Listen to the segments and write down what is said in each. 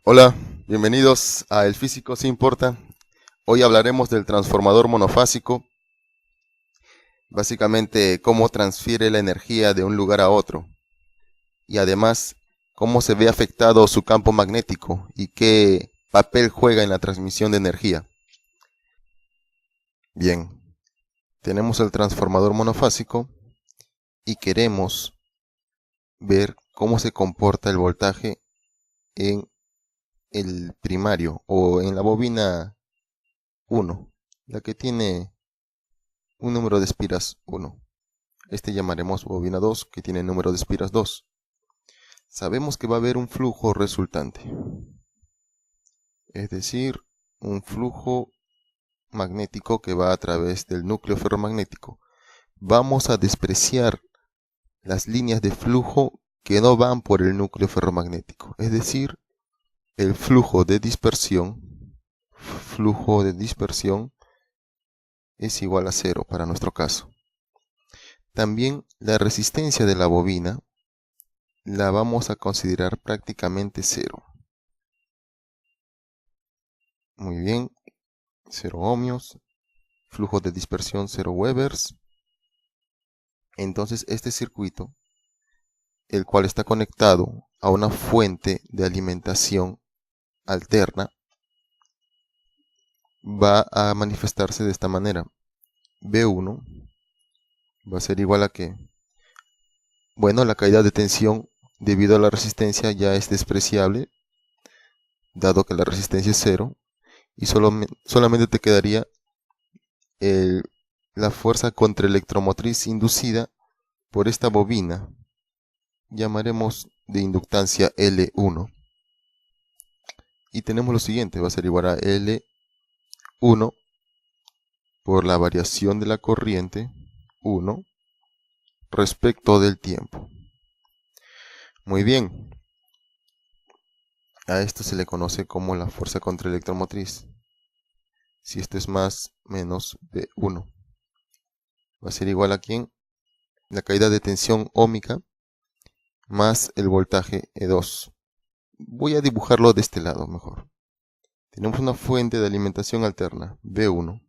Hola, bienvenidos a El Físico Se Importa. Hoy hablaremos del transformador monofásico, básicamente cómo transfiere la energía de un lugar a otro y además cómo se ve afectado su campo magnético y qué papel juega en la transmisión de energía. Bien, tenemos el transformador monofásico y queremos ver cómo se comporta el voltaje en el primario o en la bobina 1, la que tiene un número de espiras 1. Este llamaremos bobina 2, que tiene número de espiras 2. Sabemos que va a haber un flujo resultante, es decir, un flujo magnético que va a través del núcleo ferromagnético. Vamos a despreciar las líneas de flujo que no van por el núcleo ferromagnético, es decir, el flujo de dispersión es igual a 0 para nuestro caso. También la resistencia de la bobina la vamos a considerar prácticamente 0. Muy bien, 0 ohmios, flujo de dispersión 0 webers. Entonces este circuito, el cual está conectado a una fuente de alimentación alterna, va a manifestarse de esta manera. B1 va a ser igual a que, bueno, la caída de tensión debido a la resistencia ya es despreciable, dado que la resistencia es 0, y solamente te quedaría la fuerza contraelectromotriz inducida por esta bobina, llamaremos de inductancia L1. Y tenemos lo siguiente, va a ser igual a L1 por la variación de la corriente 1 respecto del tiempo. Muy bien, a esto se le conoce como la fuerza contraelectromotriz. Si esto es más menos B1, va a ser igual a ¿quién? La caída de tensión óhmica más el voltaje E2. Voy a dibujarlo de este lado mejor. Tenemos una fuente de alimentación alterna, B1.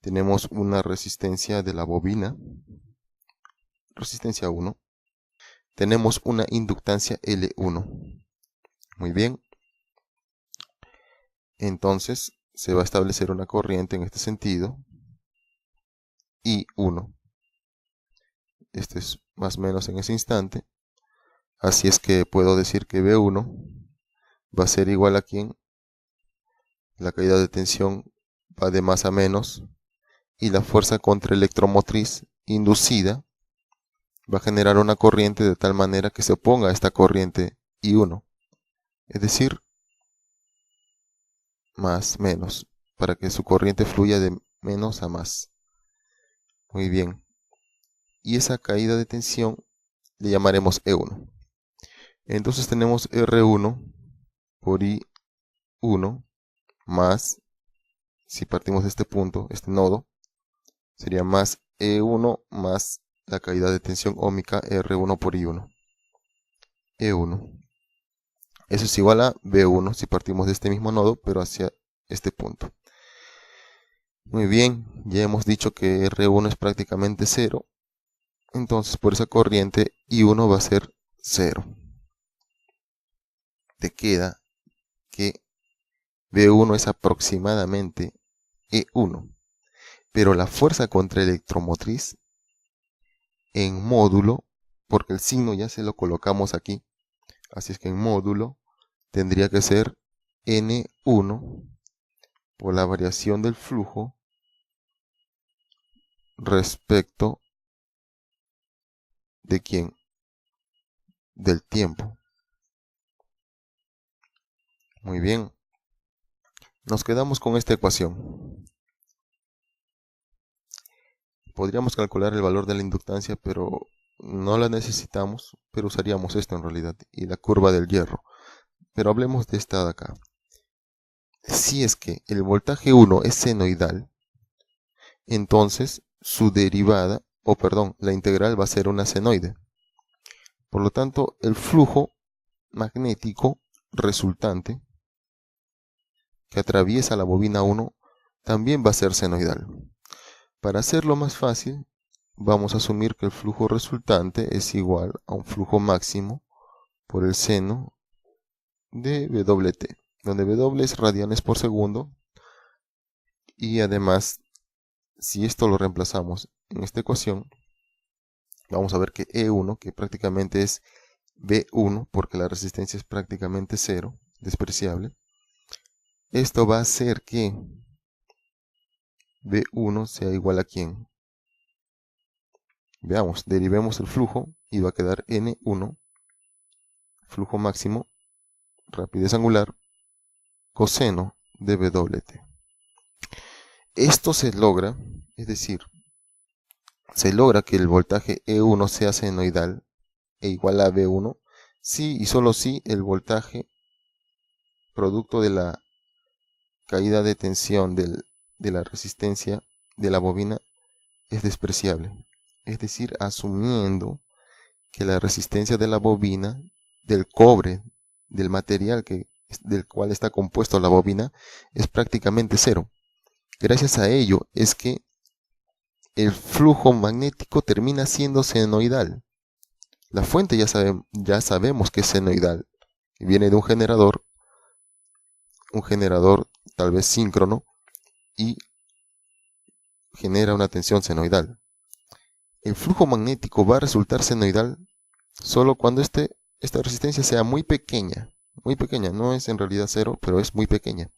Tenemos una resistencia de la bobina, resistencia 1. Tenemos una inductancia L1. Muy bien. Entonces se va a establecer una corriente en este sentido, I1. Este es más o menos en ese instante. Así es que puedo decir que B1 va a ser igual a ¿quién? La caída de tensión va de más a menos y la fuerza contraelectromotriz inducida va a generar una corriente de tal manera que se oponga a esta corriente I1, es decir, más menos, para que su corriente fluya de menos a más. Muy bien, y esa caída de tensión le llamaremos E1. Entonces tenemos R1 por I1 más, si partimos de este punto, este nodo, sería más E1 más la caída de tensión óhmica R1 por I1. E1. Eso es igual a B1 si partimos de este mismo nodo, pero hacia este punto. Muy bien, ya hemos dicho que R1 es prácticamente 0. Entonces por esa corriente I1 va a ser 0. Te queda que B1 es aproximadamente E1. Pero la fuerza contraelectromotriz en módulo, porque el signo ya se lo colocamos aquí, así es que en módulo tendría que ser N1 por la variación del flujo respecto de quién, del tiempo. Muy bien, nos quedamos con esta ecuación. Podríamos calcular el valor de la inductancia, pero no la necesitamos, pero usaríamos esto en realidad, y la curva del hierro. Pero hablemos de esta de acá. Si es que el voltaje 1 es senoidal, entonces su derivada, la integral va a ser una senoide. Por lo tanto, el flujo magnético resultante que atraviesa la bobina 1 también va a ser senoidal. Para hacerlo más fácil, vamos a asumir que el flujo resultante es igual a un flujo máximo por el seno de WT, donde W es radianes por segundo, y además, si esto lo reemplazamos en esta ecuación, vamos a ver que E1, que prácticamente es V1, porque la resistencia es prácticamente cero, despreciable, esto va a hacer que V1 sea igual a ¿quién? Veamos, derivemos el flujo y va a quedar N1, flujo máximo, rapidez angular, coseno de WT. Esto se logra, es decir, se logra que el voltaje E1 sea senoidal e igual a V1 si y solo si el voltaje producto de la caída de tensión de la resistencia de la bobina es despreciable. Es decir, asumiendo que la resistencia de la bobina, del cobre, del material del cual está compuesto la bobina, es prácticamente cero. Gracias a ello es que el flujo magnético termina siendo senoidal. La fuente ya sabemos que es senoidal, que viene de un generador tal vez síncrono, y genera una tensión senoidal. El flujo magnético va a resultar senoidal solo cuando esta resistencia sea muy pequeña, no es en realidad cero, pero es muy pequeña.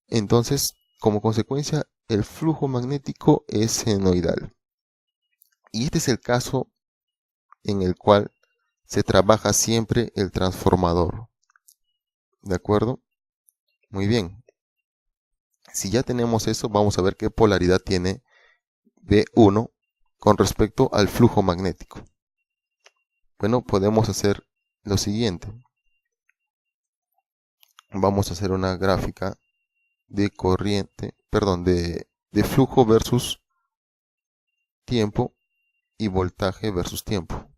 Entonces, como consecuencia, el flujo magnético es senoidal. Y este es el caso en el cual se trabaja siempre el transformador. ¿De acuerdo? Muy bien. Si ya tenemos eso, vamos a ver qué polaridad tiene V1 con respecto al flujo magnético. Bueno, podemos hacer lo siguiente. Vamos a hacer una gráfica de corriente, perdón, de flujo versus tiempo y voltaje versus tiempo.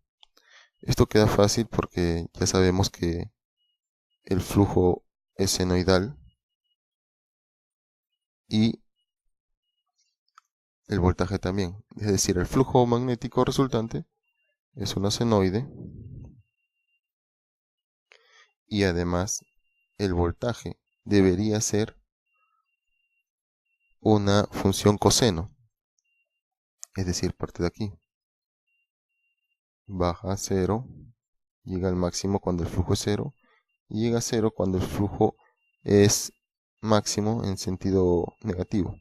Esto queda fácil porque ya sabemos que el flujo es senoidal y el voltaje también. Es decir, el flujo magnético resultante es una senoide y además el voltaje debería ser una función coseno. Es decir, parte de aquí. Baja a 0, llega al máximo cuando el flujo es 0 y llega a 0 cuando el flujo es máximo en sentido negativo.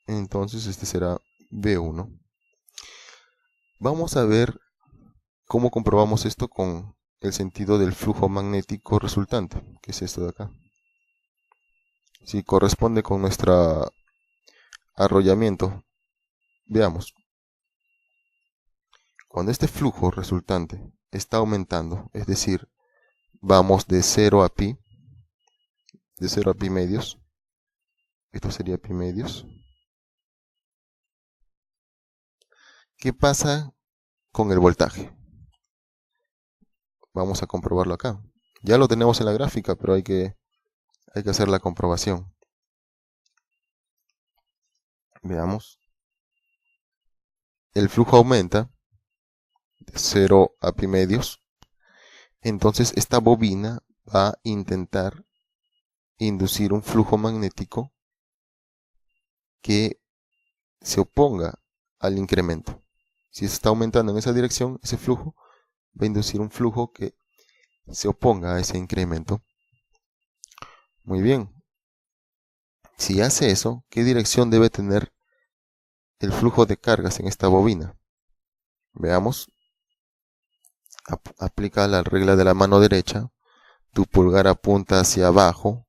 Entonces este será V1. Vamos a ver cómo comprobamos esto con el sentido del flujo magnético resultante, que es esto de acá. Si corresponde con nuestro arrollamiento, veamos. Cuando este flujo resultante está aumentando, es decir, vamos de 0 a pi, de 0 a pi medios, esto sería pi medios. ¿Qué pasa con el voltaje? Vamos a comprobarlo acá. Ya lo tenemos en la gráfica, pero hay que hacer la comprobación. Veamos. El flujo aumenta de 0 a pi medios. Entonces esta bobina va a intentar inducir un flujo magnético que se oponga al incremento. Si está aumentando en esa dirección, ese flujo va a inducir un flujo que se oponga a ese incremento. Muy bien. Si hace eso, ¿qué dirección debe tener el flujo de cargas en esta bobina? Veamos. Aplica la regla de la mano derecha. Tu pulgar apunta hacia abajo.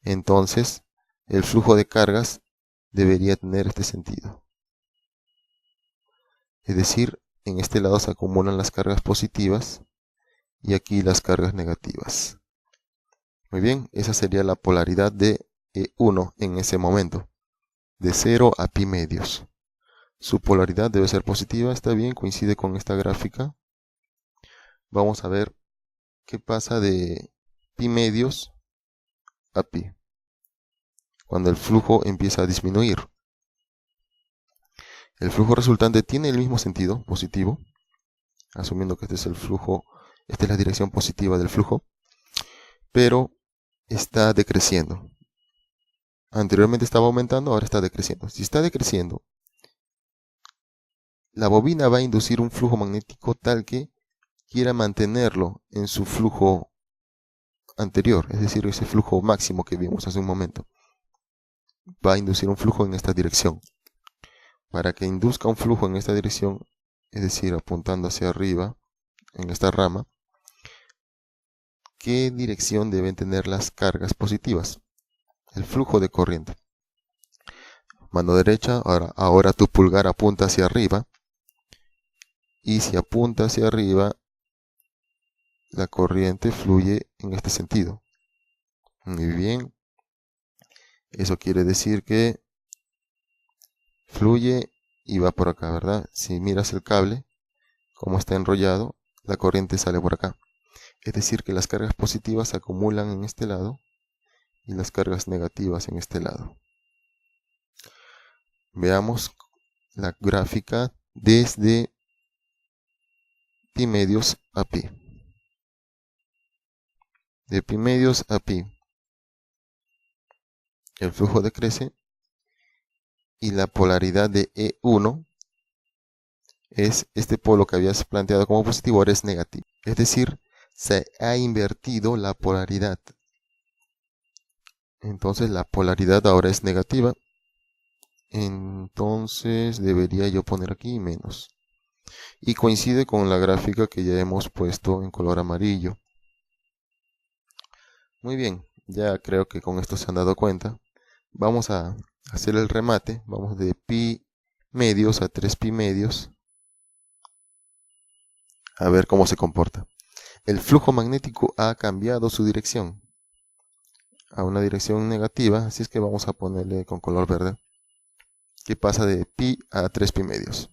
Entonces, el flujo de cargas debería tener este sentido. Es decir, en este lado se acumulan las cargas positivas y aquí las cargas negativas. Muy bien, esa sería la polaridad de E1 en ese momento, de 0 a pi medios. Su polaridad debe ser positiva, está bien, coincide con esta gráfica. Vamos a ver que pasa de pi medios a pi, cuando el flujo empieza a disminuir. El flujo resultante tiene el mismo sentido, positivo, asumiendo que este es el flujo, esta es la dirección positiva del flujo, pero está decreciendo. Anteriormente estaba aumentando, ahora está decreciendo. Si está decreciendo, la bobina va a inducir un flujo magnético tal que quiera mantenerlo en su flujo anterior, es decir, ese flujo máximo que vimos hace un momento. Va a inducir un flujo en esta dirección. Para que induzca un flujo en esta dirección, es decir, apuntando hacia arriba, en esta rama, ¿qué dirección deben tener las cargas positivas? El flujo de corriente. Mano derecha, ahora tu pulgar apunta hacia arriba, y si apunta hacia arriba, la corriente fluye en este sentido. Muy bien. Eso quiere decir que fluye y va por acá, ¿verdad? Si miras el cable, como está enrollado, la corriente sale por acá. Es decir, que las cargas positivas se acumulan en este lado y las cargas negativas en este lado. Veamos la gráfica desde pi medios a pi. De pi medios a pi, el flujo decrece y la polaridad de E1 es este polo que habías planteado como positivo, ahora es negativo. Es decir, se ha invertido la polaridad. Entonces la polaridad ahora es negativa. Entonces debería yo poner aquí menos. Y coincide con la gráfica que ya hemos puesto en color amarillo. Muy bien, ya creo que con esto se han dado cuenta. Vamos a hacer el remate. Vamos de pi medios a 3 pi medios. A ver cómo se comporta. El flujo magnético ha cambiado su dirección a una dirección negativa, así es que vamos a ponerle con color verde, que pasa de pi a 3 pi medios.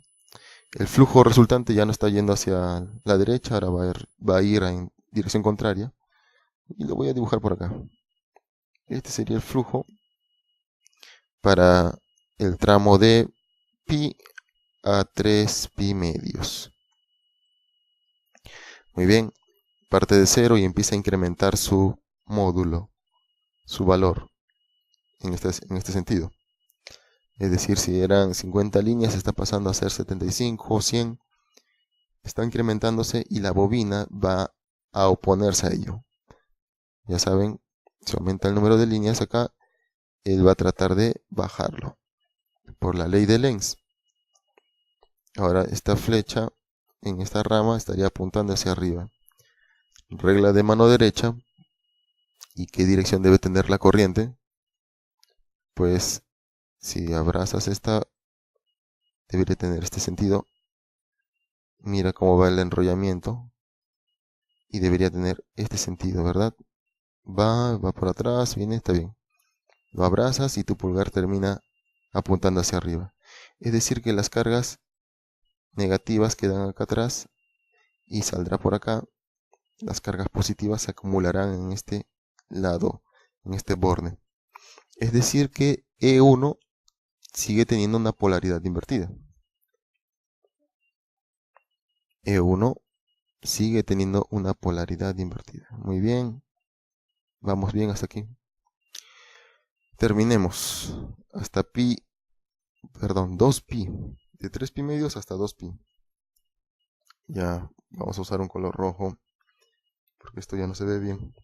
El flujo resultante ya no está yendo hacia la derecha, ahora va a ir en dirección contraria, y lo voy a dibujar por acá. Este sería el flujo para el tramo de pi a 3 pi medios. Muy bien, parte de 0 y empieza a incrementar su módulo, su valor, en este sentido. Es decir, si eran 50 líneas, está pasando a ser 75 o 100. Está incrementándose y la bobina va a oponerse a ello. Ya saben, si aumenta el número de líneas acá, él va a tratar de bajarlo por la ley de Lenz. Ahora esta flecha en esta rama estaría apuntando hacia arriba. Regla de mano derecha. ¿Y qué dirección debe tener la corriente? Pues si abrazas esta, debería tener este sentido. Mira cómo va el enrollamiento. Y debería tener este sentido, ¿verdad? Va por atrás, viene, está bien. Lo abrazas y tu pulgar termina apuntando hacia arriba. Es decir que las cargas negativas quedan acá atrás y saldrá por acá. Las cargas positivas se acumularán en este lado, en este borde. Es decir que E1 sigue teniendo una polaridad invertida. E1 sigue teniendo una polaridad invertida. Muy bien. Vamos bien hasta aquí. Terminemos. Hasta 2 pi. De 3 pi medios hasta 2 pi. Ya vamos a usar un color rojo, porque esto ya no se ve bien.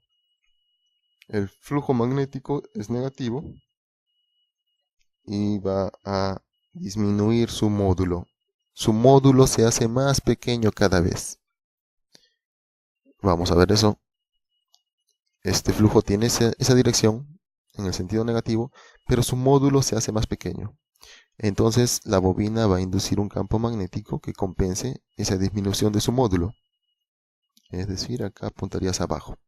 El flujo magnético es negativo y va a disminuir su módulo. Su módulo se hace más pequeño cada vez. Vamos a ver eso. Este flujo tiene esa dirección en el sentido negativo, pero su módulo se hace más pequeño. Entonces la bobina va a inducir un campo magnético que compense esa disminución de su módulo. Es decir, acá apuntarías abajo.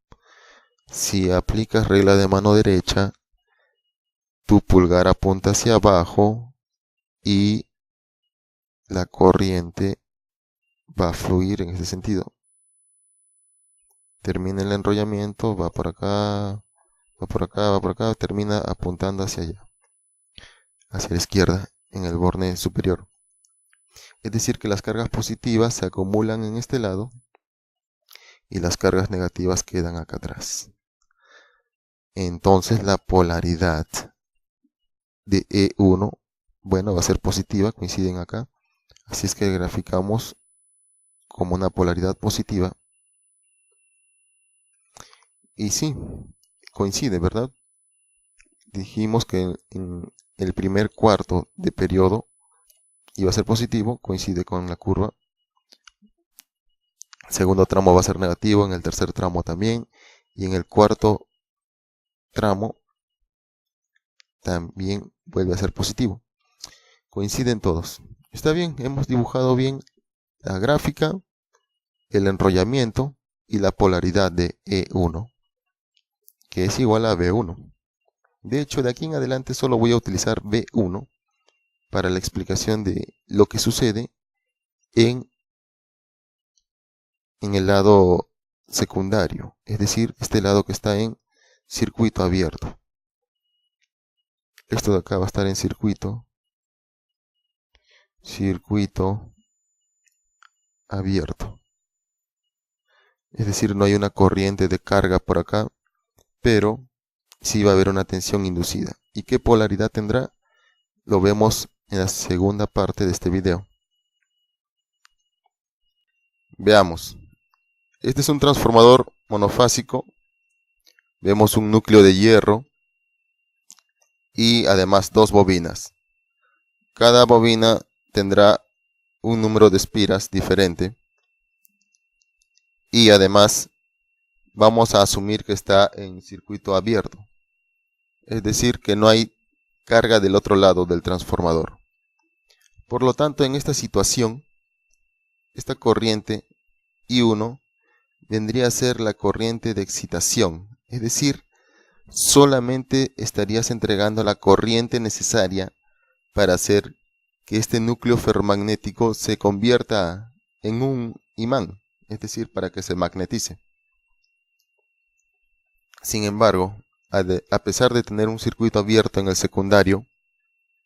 Si aplicas regla de mano derecha, tu pulgar apunta hacia abajo y la corriente va a fluir en ese sentido. termina el enrollamiento, va por acá, va por acá, va por acá, termina apuntando hacia allá, hacia la izquierda, en el borde superior. Es decir, que las cargas positivas se acumulan en este lado y las cargas negativas quedan acá atrás. Entonces la polaridad de E1, bueno, va a ser positiva, coinciden acá. Así es que graficamos como una polaridad positiva. Y sí, coincide, ¿verdad? Dijimos que en el primer cuarto de periodo iba a ser positivo, coincide con la curva. El segundo tramo va a ser negativo, en el tercer tramo también. Y en el cuarto tramo también vuelve a ser positivo. Coinciden todos. Está bien, hemos dibujado bien la gráfica, el enrollamiento y la polaridad de E1, que es igual a B1. De hecho, de aquí en adelante solo voy a utilizar B1 para la explicación de lo que sucede en el lado secundario, es decir, este lado que está en circuito abierto. Esto de acá va a estar en circuito abierto. Es decir, no hay una corriente de carga por acá, pero sí va a haber una tensión inducida. ¿Y qué polaridad tendrá? Lo vemos en la segunda parte de este video. Veamos. Este es un transformador monofásico. Vemos un núcleo de hierro y además dos bobinas. Cada bobina tendrá un número de espiras diferente. Y además vamos a asumir que está en circuito abierto. Es decir, que no hay carga del otro lado del transformador. Por lo tanto, en esta situación, esta corriente I1 vendría a ser la corriente de excitación. Es decir, solamente estarías entregando la corriente necesaria para hacer que este núcleo ferromagnético se convierta en un imán, es decir, para que se magnetice. Sin embargo, a pesar de tener un circuito abierto en el secundario,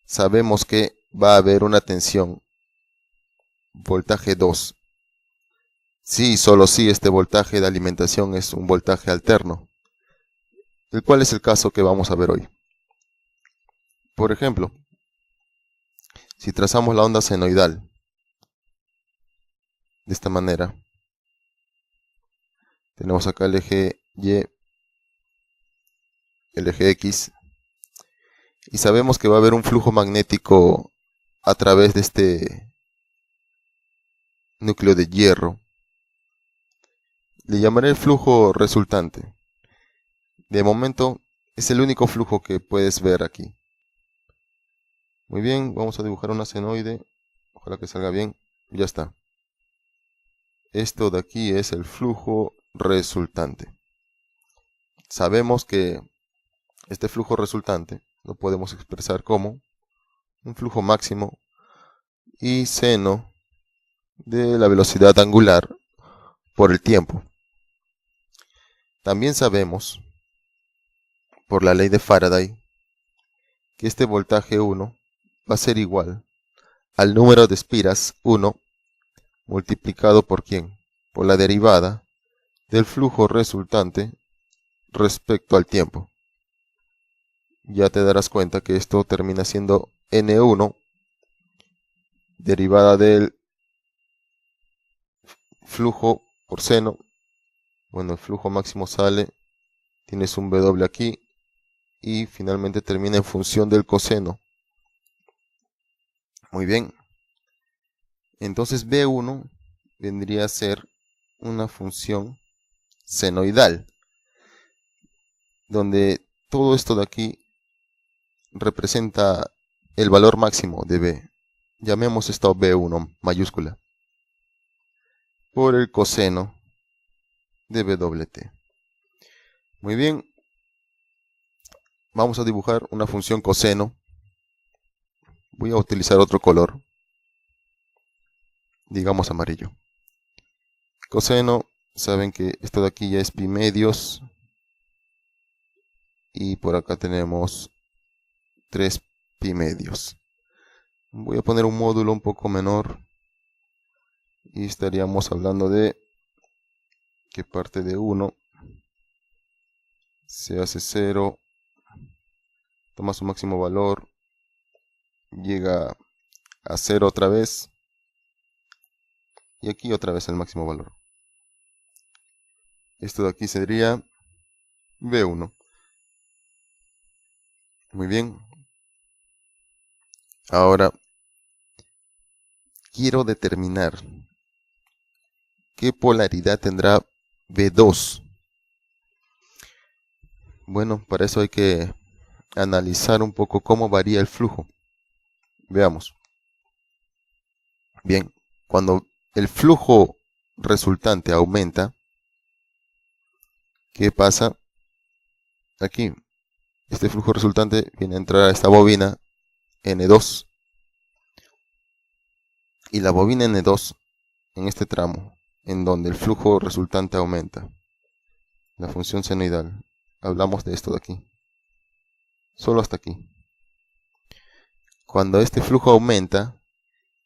sabemos que va a haber una tensión, voltaje 2. Sí, solo si este voltaje de alimentación es un voltaje alterno, el cual es el caso que vamos a ver hoy. Por ejemplo, si trazamos la onda senoidal de esta manera, tenemos acá el eje Y, el eje X, y sabemos que va a haber un flujo magnético a través de este núcleo de hierro. Le llamaré el flujo resultante. De momento es el único flujo que puedes ver aquí. Muy bien, vamos a dibujar una senoide. Ojalá que salga bien. Ya está. Esto de aquí es el flujo resultante. Sabemos que este flujo resultante lo podemos expresar como un flujo máximo y seno de la velocidad angular por el tiempo. También sabemos, por la ley de Faraday, que este voltaje 1 va a ser igual al número de espiras 1 multiplicado por ¿quién? Por la derivada del flujo resultante respecto al tiempo. Ya te darás cuenta que esto termina siendo N1 derivada del flujo por seno. Bueno, el flujo máximo sale, tienes un W aquí y finalmente termina en función del coseno. Muy bien. Entonces B1 vendría a ser una función senoidal, donde todo esto de aquí representa el valor máximo de B. Llamemos esto B1 mayúscula por el coseno de BWT. Muy bien, vamos a dibujar una función coseno. Voy a utilizar otro color, digamos amarillo. Coseno saben que esto de aquí ya es pi medios. Y por acá tenemos 3 pi medios. Voy a poner un módulo un poco menor. Y estaríamos hablando de que parte de 1 se hace 0. Toma su máximo valor. Llega a 0 otra vez. Y aquí otra vez el máximo valor. Esto de aquí sería V1. Muy bien. Ahora quiero determinar qué polaridad tendrá V2. Bueno, para eso hay que analizar un poco cómo varía el flujo. Veamos. Bien, cuando el flujo resultante aumenta, ¿qué pasa? Aquí, este flujo resultante viene a entrar a esta bobina N2. Y la bobina N2, en este tramo, en donde el flujo resultante aumenta, la función senoidal, hablamos de esto de aquí. Solo hasta aquí. Cuando este flujo aumenta,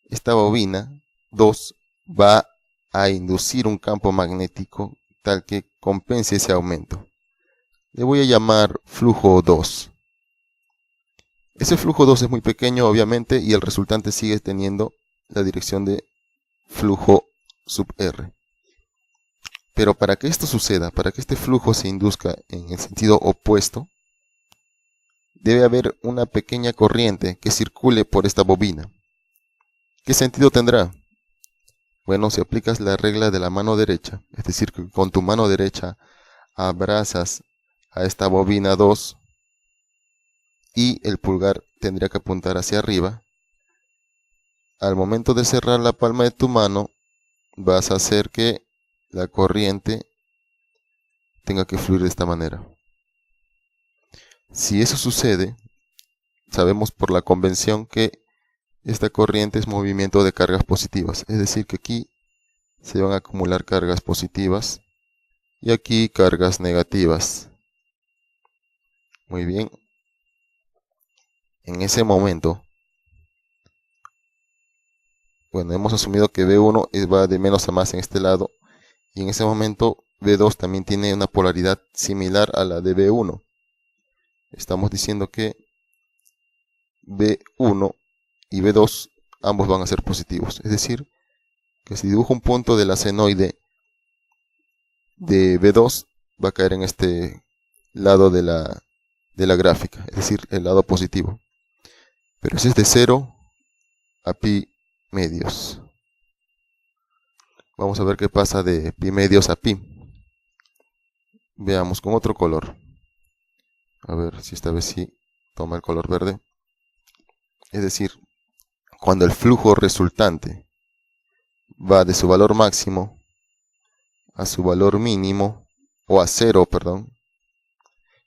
esta bobina 2 va a inducir un campo magnético tal que compense ese aumento. Le voy a llamar flujo 2. Ese flujo 2 es muy pequeño, obviamente, y el resultante sigue teniendo la dirección de flujo sub R. Pero para que esto suceda, para que este flujo se induzca en el sentido opuesto, debe haber una pequeña corriente que circule por esta bobina. ¿Qué sentido tendrá? Bueno, si aplicas la regla de la mano derecha, es decir, que con tu mano derecha abrazas a esta bobina 2 y el pulgar tendría que apuntar hacia arriba, al momento de cerrar la palma de tu mano, vas a hacer que la corriente tenga que fluir de esta manera. Si eso sucede, sabemos por la convención que esta corriente es movimiento de cargas positivas, es decir que aquí se van a acumular cargas positivas y aquí cargas negativas. Muy bien. En ese momento, bueno, hemos asumido que V1 va de menos a más en este lado y en ese momento V2 también tiene una polaridad similar a la de V1. Estamos diciendo que V1 y V2 ambos van a ser positivos, es decir, que si dibujo un punto de la senoide de V2 va a caer en este lado de la gráfica, es decir, el lado positivo. Pero ese es de 0 a pi medios. Vamos a ver qué pasa de pi medios a pi. Veamos con otro color. A ver si esta vez sí toma el color verde. Es decir, cuando el flujo resultante va de su valor máximo a su valor mínimo, o a 0, perdón,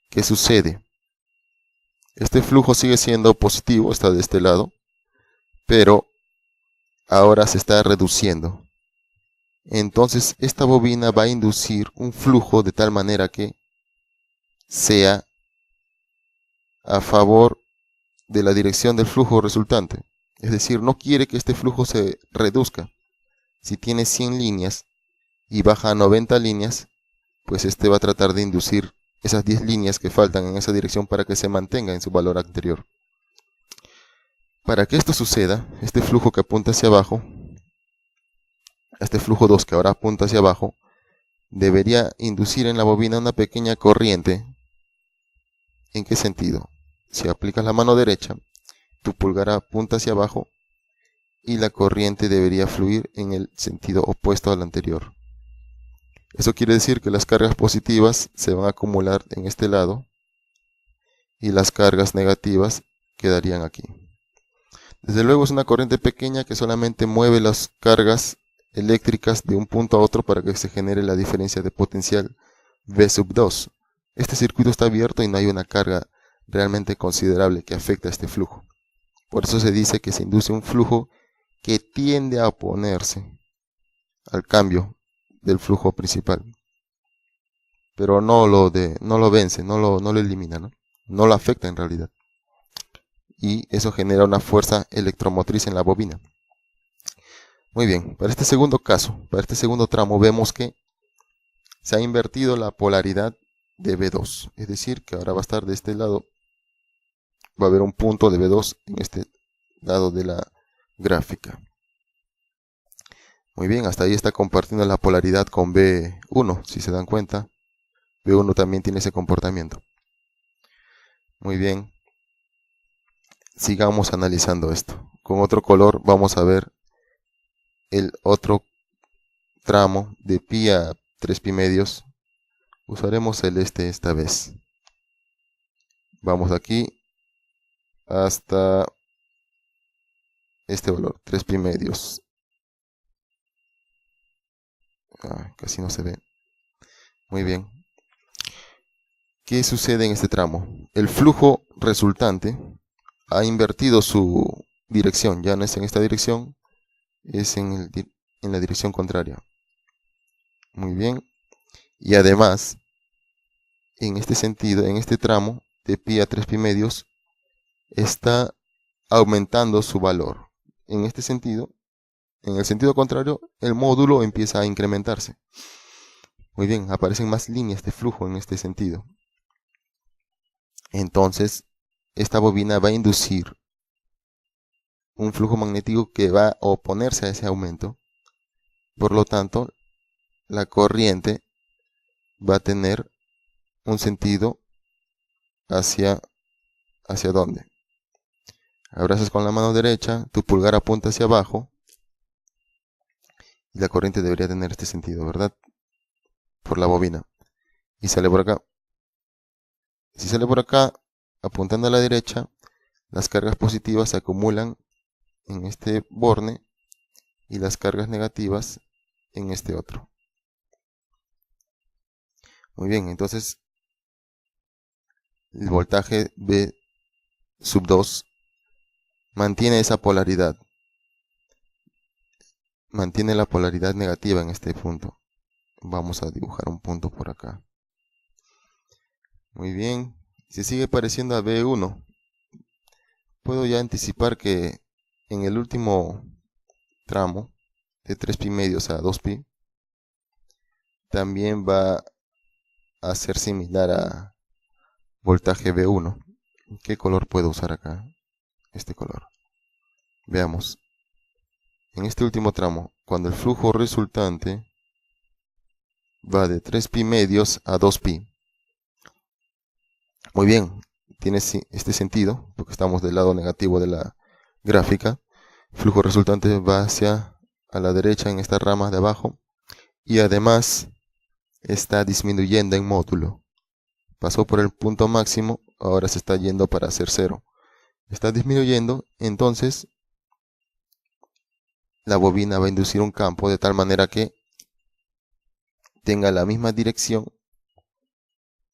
¿qué sucede? Este flujo sigue siendo positivo, está de este lado, pero ahora se está reduciendo. Entonces esta bobina va a inducir un flujo de tal manera que sea a favor de la dirección del flujo resultante. Es decir, no quiere que este flujo se reduzca. Si tiene 100 líneas y baja a 90 líneas, pues este va a tratar de inducir esas 10 líneas que faltan en esa dirección para que se mantenga en su valor anterior. Para que esto suceda, este flujo que apunta hacia abajo, este flujo 2 que ahora apunta hacia abajo, debería inducir en la bobina una pequeña corriente. ¿En qué sentido? Si aplicas la mano derecha, tu pulgar apunta hacia abajo y la corriente debería fluir en el sentido opuesto al anterior. Eso quiere decir que las cargas positivas se van a acumular en este lado y las cargas negativas quedarían aquí. Desde luego es una corriente pequeña que solamente mueve las cargas eléctricas de un punto a otro para que se genere la diferencia de potencial V sub 2. Este circuito está abierto y no hay una carga realmente considerable que afecte a este flujo. Por eso se dice que se induce un flujo que tiende a oponerse al cambio del flujo principal. Pero no lo vence, no lo elimina, ¿no? No lo afecta en realidad. Y eso genera una fuerza electromotriz en la bobina. Muy bien, para este segundo caso, para este segundo tramo, vemos que se ha invertido la polaridad de B2. Es decir, que ahora va a estar de este lado, va a haber un punto de B2 en este lado de la gráfica. Muy bien, hasta ahí está compartiendo la polaridad con B1, si se dan cuenta. B1 también tiene ese comportamiento. Muy bien, sigamos analizando esto. Con otro color vamos a ver el otro tramo de pi a 3 pi medios. Usaremos celeste esta vez. Vamos aquí hasta este valor, 3 pi medios. Casi no se ve. Muy bien. ¿Qué sucede en este tramo? El flujo resultante ha invertido su dirección. Ya no es en esta dirección, es en la dirección contraria. Muy bien. Y además, en este sentido, en este tramo de pi a 3 pi medios, está aumentando su valor. En este sentido, en el sentido contrario, el módulo empieza a incrementarse. Muy bien, aparecen más líneas de flujo en este sentido. Entonces, esta bobina va a inducir un flujo magnético que va a oponerse a ese aumento. Por lo tanto, la corriente va a tener un sentido ¿hacia dónde? Abrazas con la mano derecha, tu pulgar apunta hacia abajo y la corriente debería tener este sentido, ¿verdad? Por la bobina. Y sale por acá. Si sale por acá, apuntando a la derecha, las cargas positivas se acumulan en este borne y las cargas negativas en este otro. Muy bien, entonces el voltaje B sub 2 mantiene esa polaridad. Mantiene la polaridad negativa en este punto. Vamos a dibujar un punto por acá. Muy bien. Se sigue pareciendo a B1. Puedo ya anticipar que en el último tramo, de 3 pi medios a 2 pi, también va a ser similar a voltaje B1. ¿Qué color puedo usar acá? Este color. Veamos. En este último tramo, cuando el flujo resultante va de 3 pi medios a 2 pi. Muy bien, tiene este sentido, porque estamos del lado negativo de la gráfica. El flujo resultante va hacia a la derecha en esta rama de abajo y además está disminuyendo en módulo. Pasó por el punto máximo, ahora se está yendo para hacer cero. Está disminuyendo, entonces la bobina va a inducir un campo de tal manera que tenga la misma dirección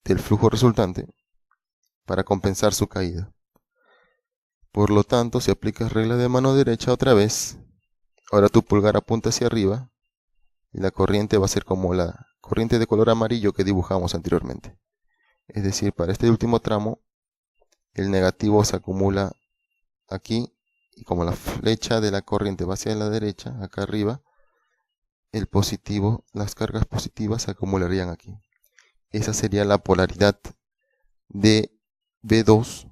del flujo resultante para compensar su caída. Por lo tanto, si aplicas regla de mano derecha otra vez, ahora tu pulgar apunta hacia arriba y la corriente va a ser como la corriente de color amarillo que dibujamos anteriormente. Es decir, para este último tramo, el negativo se acumula aquí y como la flecha de la corriente va hacia la derecha, acá arriba, el positivo, las cargas positivas se acumularían aquí. Esa sería la polaridad de B2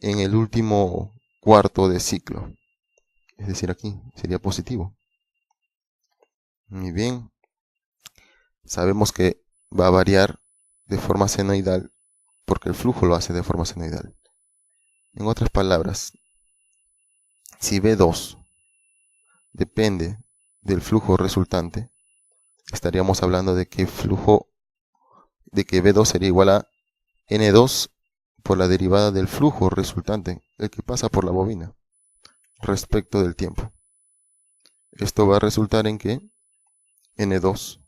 en el último cuarto de ciclo. Es decir, aquí sería positivo. Muy bien. Sabemos que va a variar de forma senoidal porque el flujo lo hace de forma senoidal. En otras palabras, si B2 depende del flujo resultante, estaríamos hablando de que B2 sería igual a N2 por la derivada del flujo resultante, el que pasa por la bobina, respecto del tiempo. Esto va a resultar en que N2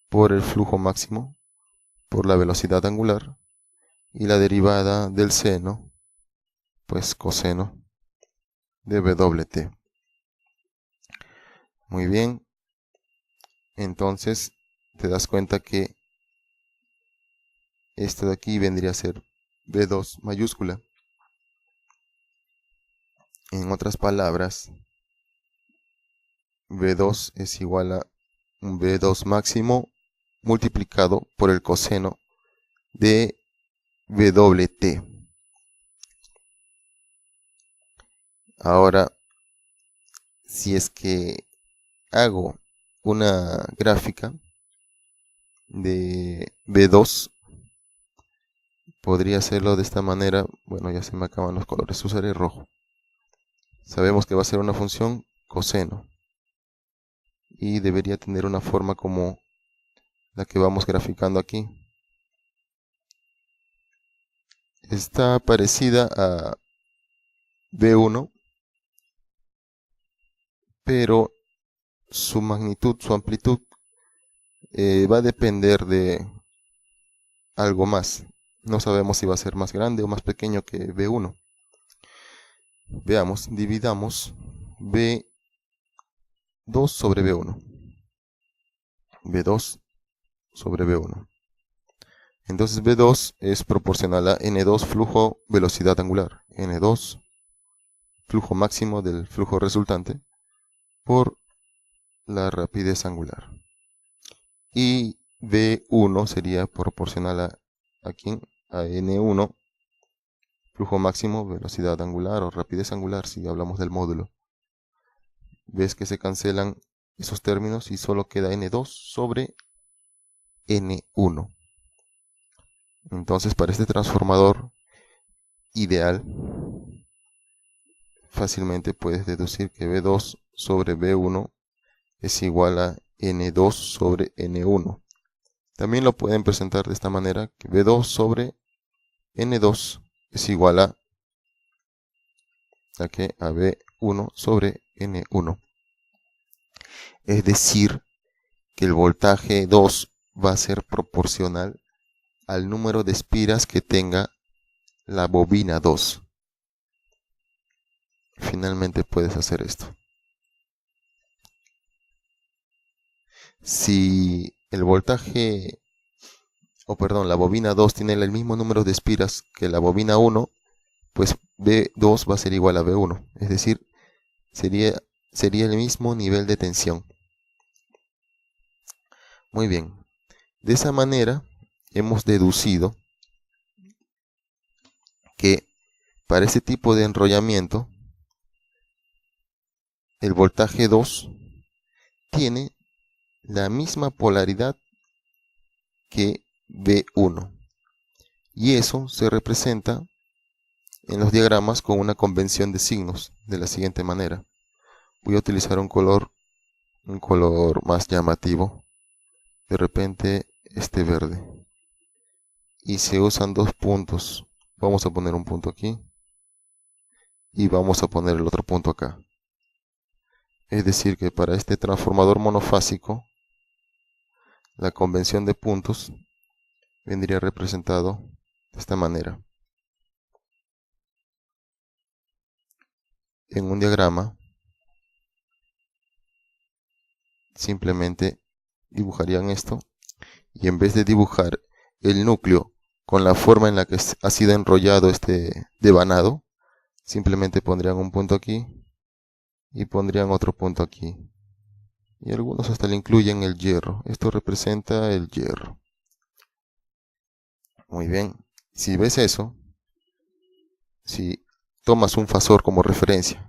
por el flujo máximo, por la velocidad angular, y la derivada del seno, pues coseno de WT. Muy bien. entonces te das cuenta que esto de aquí vendría a ser V2 mayúscula. En otras palabras, V2 es igual a un V2 máximo multiplicado por el coseno de WT. Ahora, si es que hago una gráfica de V2, podría hacerlo de esta manera. Bueno, ya se me acaban los colores, usaré rojo. Sabemos que va a ser una función coseno y debería tener una forma como la que vamos graficando aquí. Está parecida a V1, pero su magnitud, su amplitud va a depender de algo más. No sabemos si va a ser más grande o más pequeño que V1. Veamos, dividamos V2 sobre V1. V2 sobre V1. Entonces V2 es proporcional a N2 flujo velocidad angular. N2 flujo máximo del flujo resultante por la rapidez angular. Y V1 sería proporcional a N1 flujo máximo velocidad angular o rapidez angular si hablamos del módulo. Ves que se cancelan esos términos y solo queda N2 sobre N1. Entonces, para este transformador ideal, fácilmente puedes deducir que V2 sobre V1 es igual a N2 sobre N1. También lo pueden presentar de esta manera, que V2 sobre N2 es igual a V1 sobre N1. Es decir, que el voltaje 2 va a ser proporcional al número de espiras que tenga la bobina 2. Finalmente puedes hacer esto. Si el voltaje, la bobina 2 tiene el mismo número de espiras que la bobina 1, pues V2 va a ser igual a V1. Es decir, sería el mismo nivel de tensión. Muy bien. De esa manera hemos deducido que para este tipo de enrollamiento el voltaje 2 tiene la misma polaridad que V1 y eso se representa en los diagramas con una convención de signos de la siguiente manera. Voy a utilizar un color más llamativo, de repente este verde, y se usan dos puntos. Vamos a poner un punto aquí y vamos a poner el otro punto acá. Es decir que para este transformador monofásico la convención de puntos vendría representado de esta manera. En un diagrama simplemente dibujarían esto y en vez de dibujar el núcleo con la forma en la que ha sido enrollado este devanado, simplemente pondrían un punto aquí y pondrían otro punto aquí. Y algunos hasta le incluyen el hierro. Esto representa el hierro. Muy bien. Si ves eso, si tomas un fasor como referencia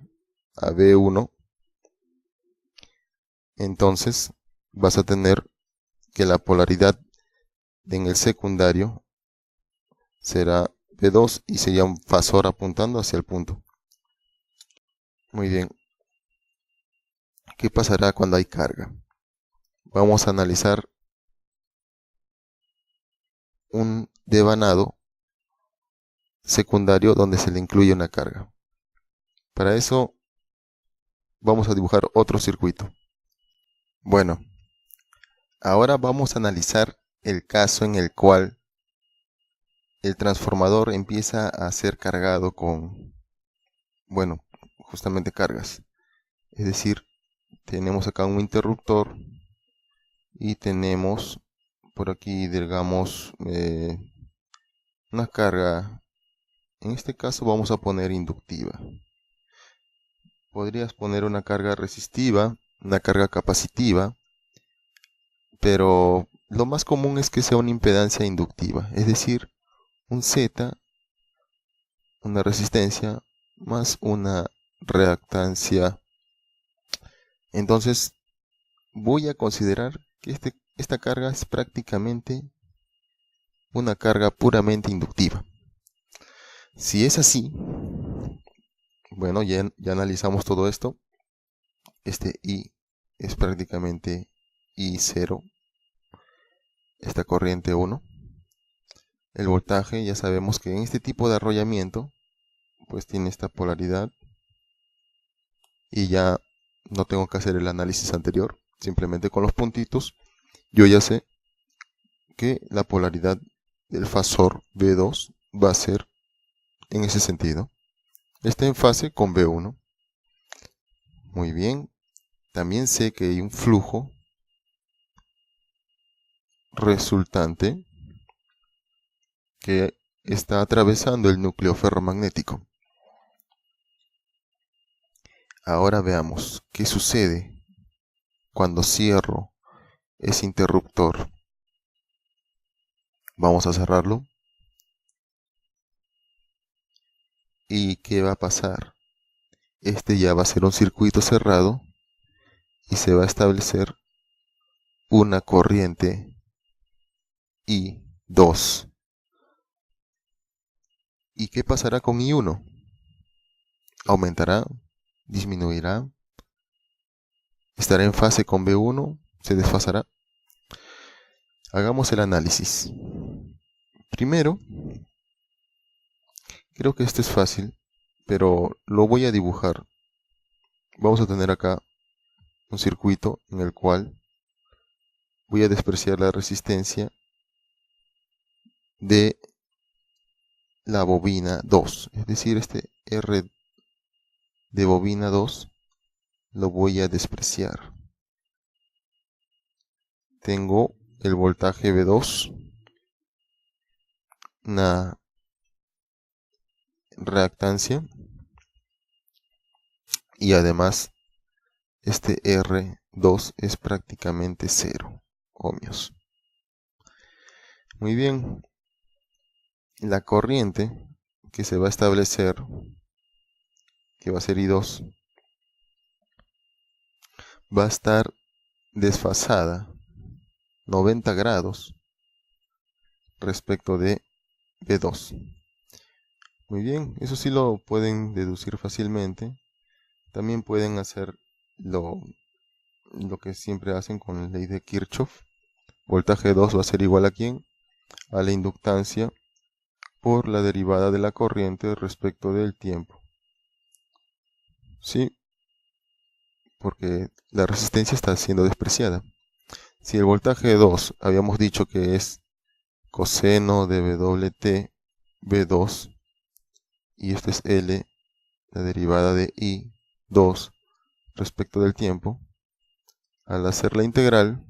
a V1, entonces vas a tener que la polaridad en el secundario será V2 y sería un fasor apuntando hacia el punto. Muy bien. ¿Qué pasará cuando hay carga? Vamos a analizar un devanado secundario donde se le incluye una carga. Para eso vamos a dibujar otro circuito. Bueno, ahora vamos a analizar el caso en el cual el transformador empieza a ser cargado con, justamente cargas. Es decir, tenemos acá un interruptor y tenemos por aquí, digamos, una carga. En este caso vamos a poner inductiva. Podrías poner una carga resistiva, una carga capacitiva, pero lo más común es que sea una impedancia inductiva, es decir, un Z, una resistencia más una reactancia. Entonces voy a considerar que esta carga es prácticamente una carga puramente inductiva. Si es así, bueno, ya analizamos todo esto. Este I es prácticamente I0, esta corriente 1. El voltaje, ya sabemos que en este tipo de arrollamiento, pues tiene esta polaridad. Y ya no tengo que hacer el análisis anterior. Simplemente con los puntitos, yo ya sé que la polaridad del fasor V2 va a ser en ese sentido. Está en fase con V1. Muy bien. También sé que hay un flujo resultante que está atravesando el núcleo ferromagnético. Ahora veamos qué sucede cuando cierro ese interruptor. Vamos a cerrarlo. ¿Y qué va a pasar? Este ya va a ser un circuito cerrado y se va a establecer una corriente I2. ¿Y qué pasará con I1? ¿Aumentará? ¿Disminuirá? ¿Estará en fase con V1? ¿Se desfasará? Hagamos el análisis. Primero, creo que esto es fácil, pero lo voy a dibujar. Vamos a tener acá un circuito en el cual voy a despreciar la resistencia de la bobina 2, es decir, este R de bobina 2 lo voy a despreciar. Tengo el voltaje V2, una reactancia, y además este R2 es prácticamente 0 ohmios. Muy bien, la corriente que se va a establecer, que va a ser I2, va a estar desfasada 90 grados respecto de V2. Muy bien, eso sí lo pueden deducir fácilmente. También pueden hacer lo que siempre hacen con la ley de Kirchhoff. Voltaje 2 va a ser igual a ¿quién? A la inductancia por la derivada de la corriente respecto del tiempo. ¿Sí? Porque la resistencia está siendo despreciada. Si el voltaje 2 habíamos dicho que es coseno de WT V2, y esto es L, la derivada de I2 respecto del tiempo, al hacer la integral,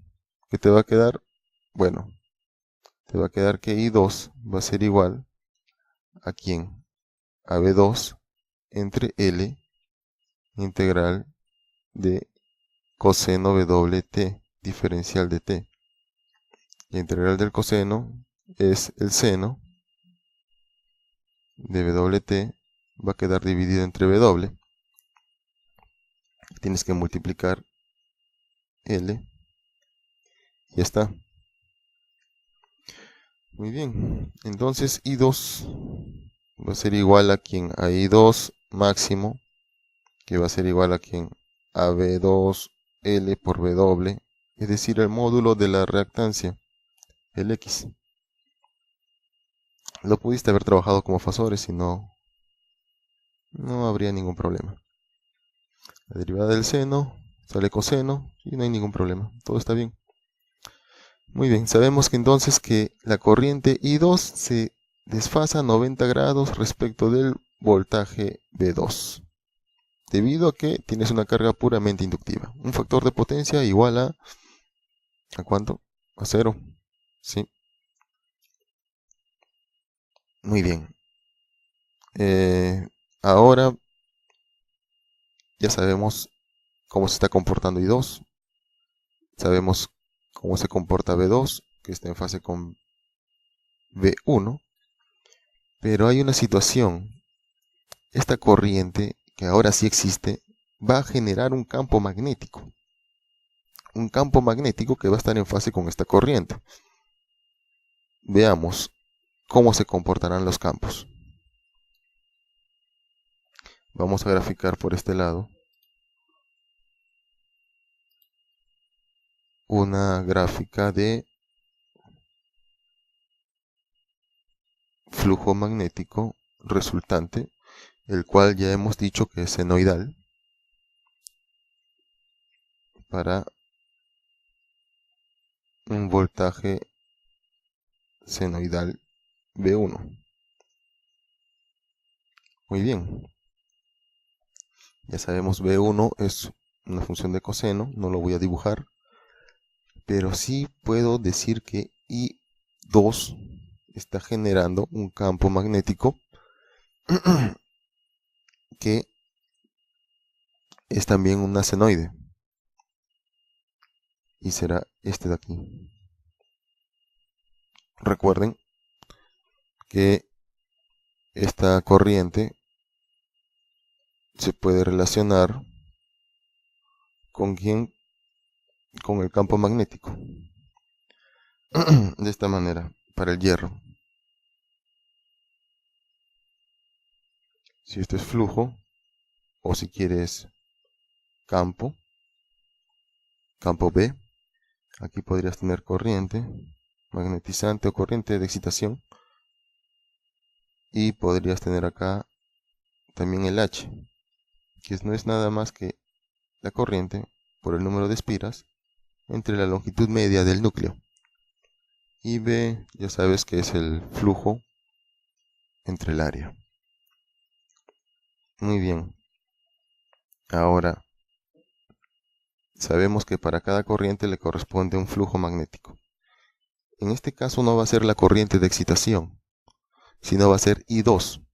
¿qué te va a quedar? Bueno, te va a quedar que I2 va a ser igual a ¿quién? A V2 entre L integral de coseno WT diferencial de t. La integral del coseno es el seno de WT, va a quedar dividido entre W. Tienes que multiplicar L y ya está. Muy bien, entonces I2 va a ser igual a ¿quién? A I2 máximo, que va a ser igual a ¿quién? A V2L por W, es decir, el módulo de la reactancia, el X. Lo pudiste haber trabajado como fasores y no habría ningún problema. La derivada del seno sale coseno y no hay ningún problema, todo está bien. Muy bien, sabemos que entonces que la corriente I2 se desfasa 90 grados respecto del voltaje V2, debido a que tienes una carga puramente inductiva. Un factor de potencia igual a ¿A cuánto? A 0. Sí. Muy bien. Ahora ya sabemos cómo se está comportando I2. Sabemos cómo se comporta V2, que está en fase con V1. Pero hay una situación. Esta corriente, que ahora sí existe, va a generar un campo magnético. Un campo magnético que va a estar en fase con esta corriente. Veamos cómo se comportarán los campos. Vamos a graficar por este lado una gráfica de flujo magnético resultante, el cual ya hemos dicho que es senoidal, para un voltaje senoidal V1. Muy bien. Ya sabemos, V1 es una función de coseno, no lo voy a dibujar, pero sí puedo decir que I2 está generando un campo magnético que es también una senoide, y será este de aquí. Recuerden que esta corriente se puede relacionar con quién, con el campo magnético. De esta manera, para el hierro. Si esto es flujo, o si quieres campo B, aquí podrías tener corriente magnetizante o corriente de excitación, y podrías tener acá también el H, que no es nada más que la corriente por el número de espiras entre la longitud media del núcleo. Y B, ya sabes que es el flujo entre el área. Muy bien. Ahora, sabemos que para cada corriente le corresponde un flujo magnético. En este caso no va a ser la corriente de excitación, sino va a ser I2,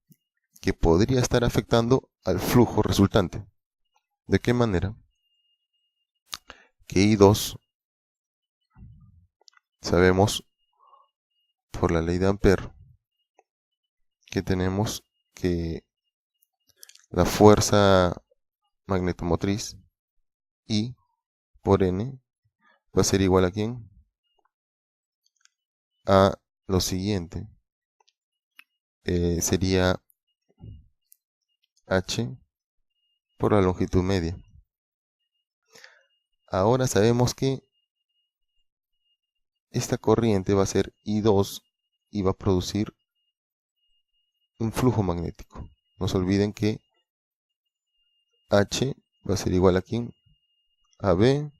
que podría estar afectando al flujo resultante. ¿De qué manera? Que I2, sabemos por la ley de Ampère, que tenemos que la fuerza magnetomotriz I por N va a ser igual a ¿quién? A lo siguiente. Sería H por la longitud media. Ahora sabemos que esta corriente va a ser I2 y va a producir un flujo magnético. No se olviden que H va a ser igual a ¿quién? A B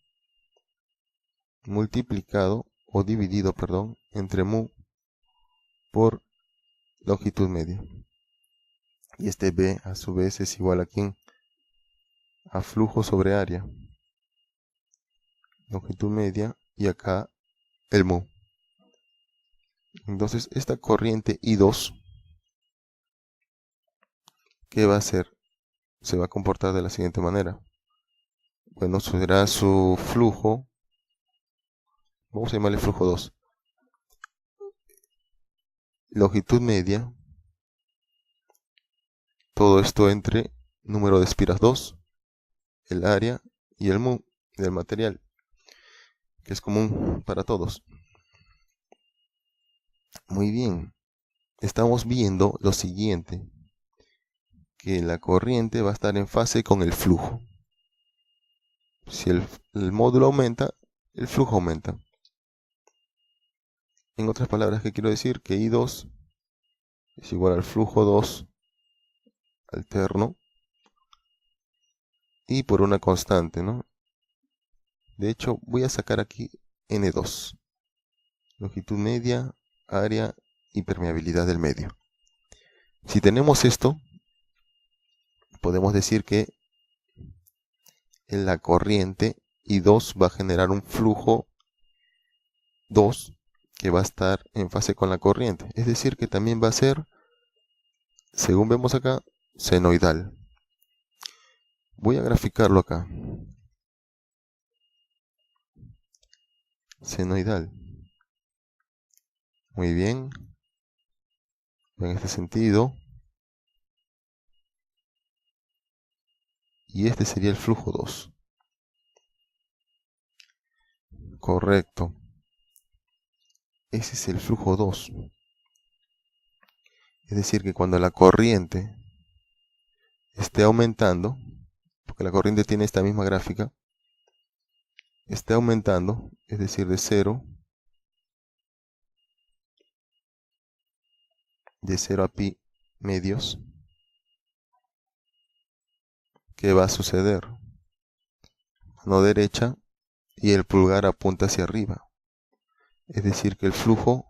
multiplicado o dividido, perdón, entre mu por longitud media. Y este B a su vez es igual a ¿quién? A flujo sobre área. Longitud media y acá el mu. Entonces esta corriente I2, ¿qué va a hacer? Se va a comportar de la siguiente manera. Bueno, será su flujo, vamos a llamarle flujo 2. Longitud media, todo esto entre número de espiras 2, el área y el mu del material, que es común para todos. Muy bien, estamos viendo lo siguiente, que la corriente va a estar en fase con el flujo. Si el módulo aumenta, el flujo aumenta. En otras palabras, ¿qué quiero decir? Que I2 es igual al flujo 2 alterno y por una constante, ¿no? De hecho, voy a sacar aquí N2. Longitud media, área y permeabilidad del medio. Si tenemos esto, podemos decir que en la corriente I2 va a generar un flujo 2 que va a estar en fase con la corriente. Es decir, que también va a ser, según vemos acá, senoidal. Voy a graficarlo acá. Senoidal. Muy bien. En este sentido. Y este sería el flujo 2. Correcto. Ese es el flujo 2. Es decir, que cuando la corriente esté aumentando, porque la corriente tiene esta misma gráfica, esté aumentando, es decir, de 0 a pi medios, ¿qué va a suceder? Mano derecha y el pulgar apunta hacia arriba. Es decir, que el flujo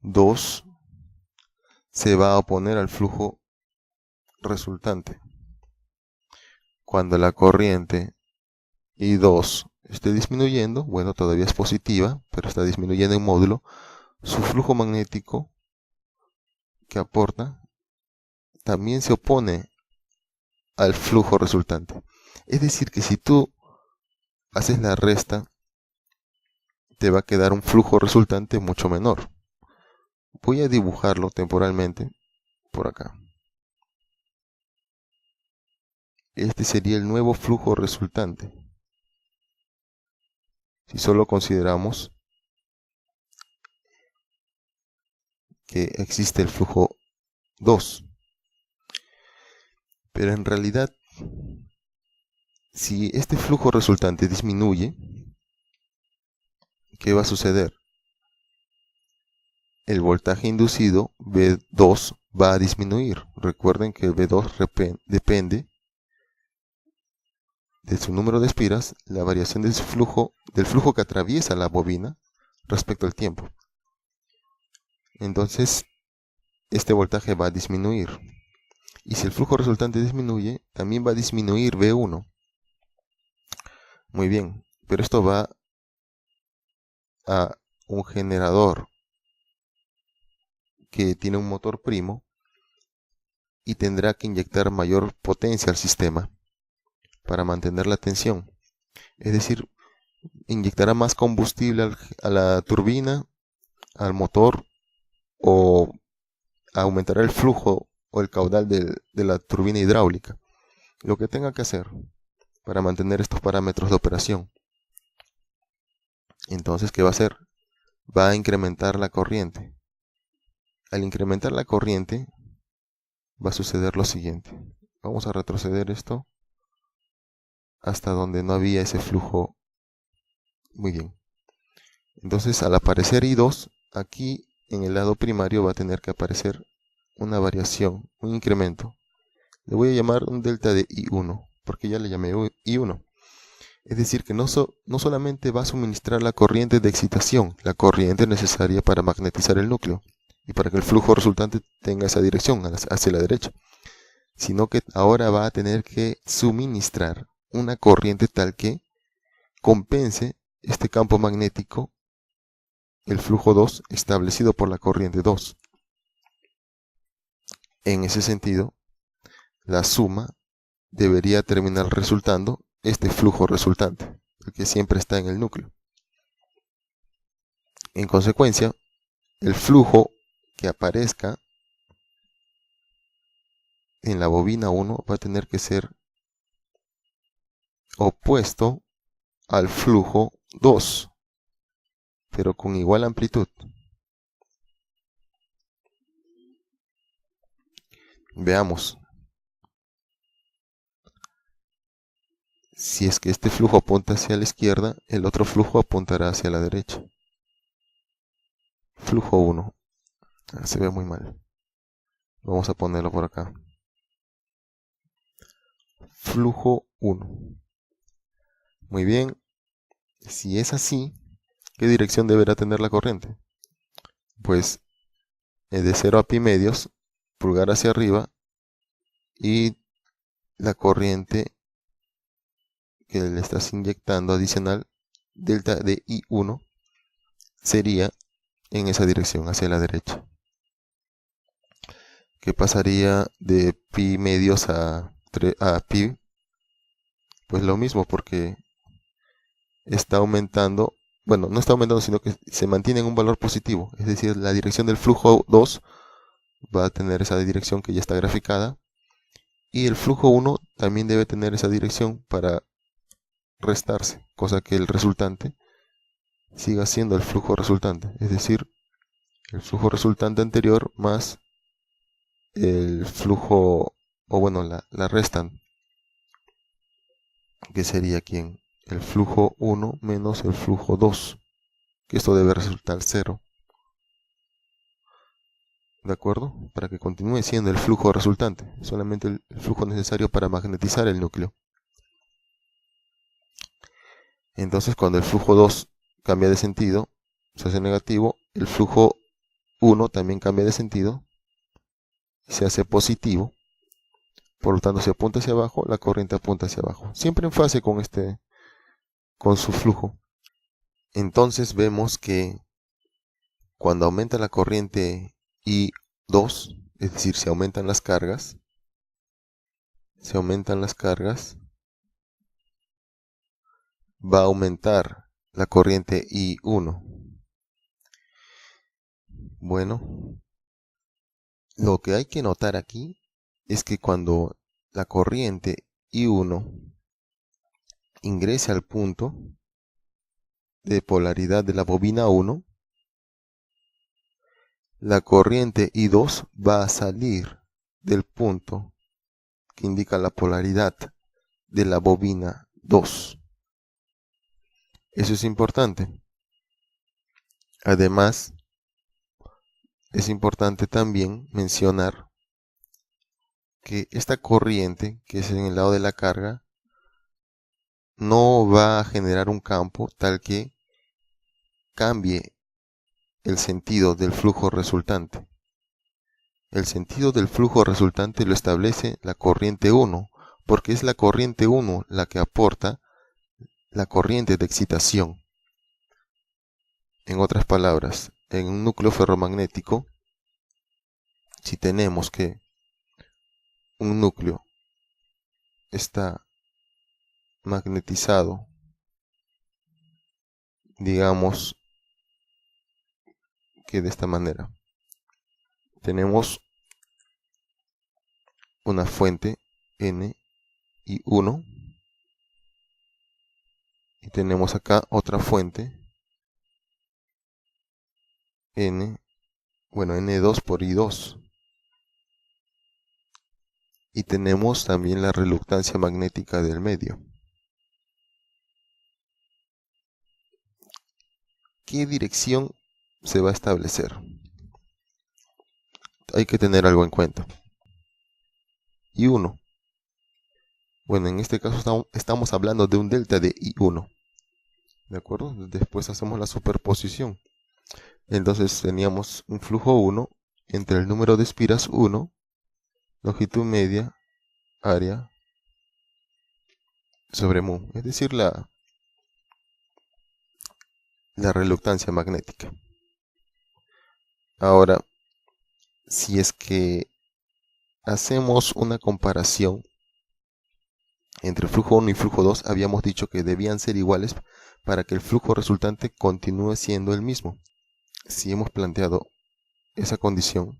2 se va a oponer al flujo resultante. Cuando la corriente I2 esté disminuyendo, bueno, todavía es positiva, pero está disminuyendo en módulo, su flujo magnético que aporta también se opone al flujo resultante. Es decir, que si tú haces la resta, te va a quedar un flujo resultante mucho menor. Voy a dibujarlo temporalmente por acá. Este sería el nuevo flujo resultante. Si solo consideramos que existe el flujo 2. Pero en realidad, si este flujo resultante disminuye, ¿qué va a suceder? El voltaje inducido V2 va a disminuir. Recuerden que el V2 depende de su número de espiras, la variación de su flujo, del flujo que atraviesa la bobina respecto al tiempo. Entonces, este voltaje va a disminuir. Y si el flujo resultante disminuye, también va a disminuir V1. Muy bien, pero esto va a un generador que tiene un motor primo y tendrá que inyectar mayor potencia al sistema para mantener la tensión. Es decir, inyectará más combustible a la turbina, al motor, o aumentará el flujo o el caudal de la turbina hidráulica. Lo que tenga que hacer para mantener estos parámetros de operación. Entonces, ¿qué va a hacer? Va a incrementar la corriente. Al incrementar la corriente, va a suceder lo siguiente. Vamos a retroceder esto hasta donde no había ese flujo. Muy bien. Entonces, al aparecer I2, aquí en el lado primario va a tener que aparecer una variación, un incremento. Le voy a llamar un delta de I1, porque ya le llamé I1. Es decir, que no solamente va a suministrar la corriente de excitación, la corriente necesaria para magnetizar el núcleo y para que el flujo resultante tenga esa dirección hacia la derecha, sino que ahora va a tener que suministrar una corriente tal que compense este campo magnético, el flujo 2 establecido por la corriente 2. En ese sentido, la suma debería terminar resultando este flujo resultante, el que siempre está en el núcleo. En consecuencia, el flujo que aparezca en la bobina 1 va a tener que ser opuesto al flujo 2, pero con igual amplitud. Veamos. Si es que este flujo apunta hacia la izquierda, el otro flujo apuntará hacia la derecha. Flujo 1. Se ve muy mal. Vamos a ponerlo por acá. Flujo 1. Muy bien. Si es así, ¿qué dirección deberá tener la corriente? Pues de 0 a pi medios, pulgar hacia arriba, y la corriente que le estás inyectando adicional, delta de I1, sería en esa dirección, hacia la derecha. ¿Qué pasaría de pi medios a pi? Pues lo mismo, porque está aumentando, bueno, no está aumentando, sino que se mantiene en un valor positivo. Es decir, la dirección del flujo 2 va a tener esa dirección que ya está graficada. Y el flujo 1 también debe tener esa dirección para restarse, cosa que el resultante siga siendo el flujo resultante. Es decir, el flujo resultante anterior más el flujo, o bueno, la restan, que sería ¿quién? El flujo 1 menos el flujo 2, que esto debe resultar 0. ¿De acuerdo? Para que continúe siendo el flujo resultante, solamente el flujo necesario para magnetizar el núcleo. Entonces, cuando el flujo 2 cambia de sentido, se hace negativo, el flujo 1 también cambia de sentido y se hace positivo. Por lo tanto, si apunta hacia abajo, la corriente apunta hacia abajo. Siempre en fase con su flujo. Entonces vemos que cuando aumenta la corriente I2, es decir, se aumentan las cargas, va a aumentar la corriente I1. Bueno, lo que hay que notar aquí es que cuando la corriente I1 ingrese al punto de polaridad de la bobina 1, la corriente I2 va a salir del punto que indica la polaridad de la bobina 2. Eso es importante. Además, es importante también mencionar que esta corriente, que es en el lado de la carga, no va a generar un campo tal que cambie el sentido del flujo resultante. El sentido del flujo resultante lo establece la corriente 1, porque es la corriente 1 la que aporta la corriente de excitación. En otras palabras, en un núcleo ferromagnético, si tenemos que un núcleo está magnetizado, digamos que de esta manera, tenemos una fuente N y 1 y tenemos acá otra fuente N2 por I2, y tenemos también la reluctancia magnética del medio. ¿Qué dirección se va a establecer? Hay que tener algo en cuenta. I1. Bueno, en este caso estamos hablando de un delta de I1. ¿De acuerdo? Después hacemos la superposición. Entonces teníamos un flujo 1 entre el número de espiras 1, longitud media, área, sobre mu, es decir, la reluctancia magnética. Ahora, si es que hacemos una comparación entre flujo 1 y flujo 2, habíamos dicho que debían ser iguales para que el flujo resultante continúe siendo el mismo. Si hemos planteado esa condición,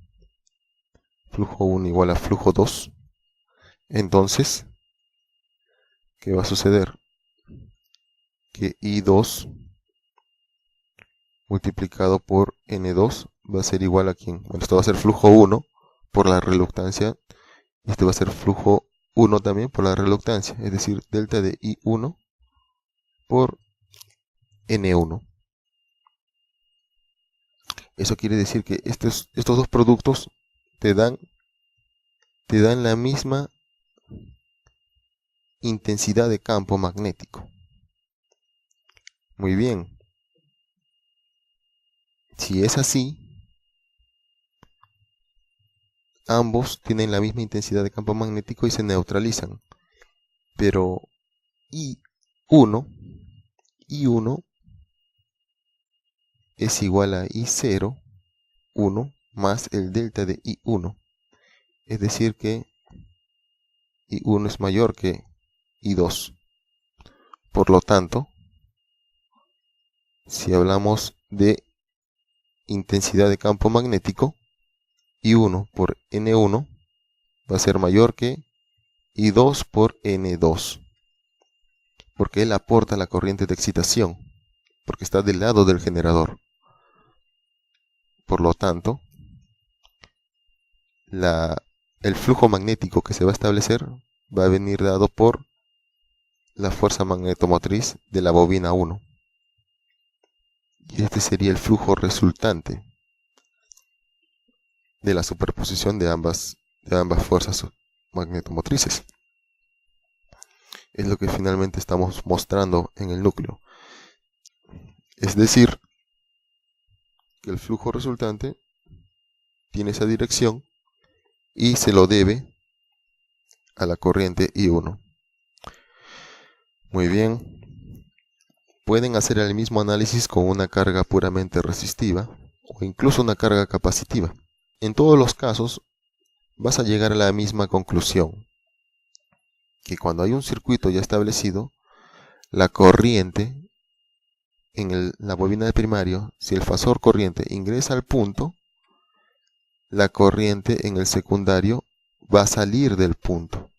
flujo 1 igual a flujo 2, entonces, ¿qué va a suceder? Que I2 multiplicado por N2 va a ser igual a ¿quién? Bueno, esto va a ser flujo 1 por la reluctancia, y esto va a ser flujo 1 también por la reluctancia, es decir, delta de I1 por N1. Eso quiere decir que estos dos productos te dan la misma intensidad de campo magnético. Muy bien. Si es así, ambos tienen la misma intensidad de campo magnético y se neutralizan. Pero I1 es igual a I0, 1, más el delta de I1. Es decir que I1 es mayor que I2. Por lo tanto, si hablamos de intensidad de campo magnético, I1 por N1 va a ser mayor que I2 por N2, porque él aporta la corriente de excitación, porque está del lado del generador. Por lo tanto, el flujo magnético que se va a establecer va a venir dado por la fuerza magnetomotriz de la bobina 1. Y este sería el flujo resultante de la superposición de ambas fuerzas magnetomotrices. Es lo que finalmente estamos mostrando en el núcleo. Es decir, que el flujo resultante tiene esa dirección y se lo debe a la corriente I1. Muy bien. Pueden hacer el mismo análisis con una carga puramente resistiva o incluso una carga capacitiva. En todos los casos vas a llegar a la misma conclusión, que cuando hay un circuito ya establecido, la corriente en la bobina de primario, si el fasor corriente ingresa al punto, la corriente en el secundario va a salir del punto.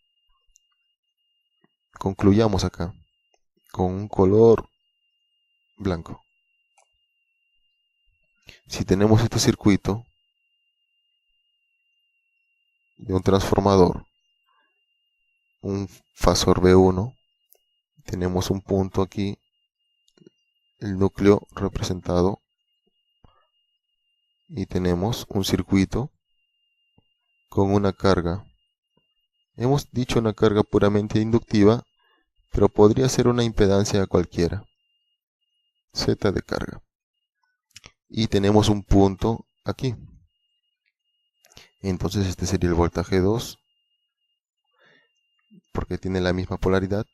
Concluyamos acá con un color blanco. Si tenemos este circuito de un transformador, un fasor B1, tenemos un punto aquí, el núcleo representado, y tenemos un circuito con una carga. Hemos dicho una carga puramente inductiva, pero podría ser una impedancia cualquiera, Z de carga. Y tenemos un punto aquí. Entonces este sería el voltaje 2, porque tiene la misma polaridad.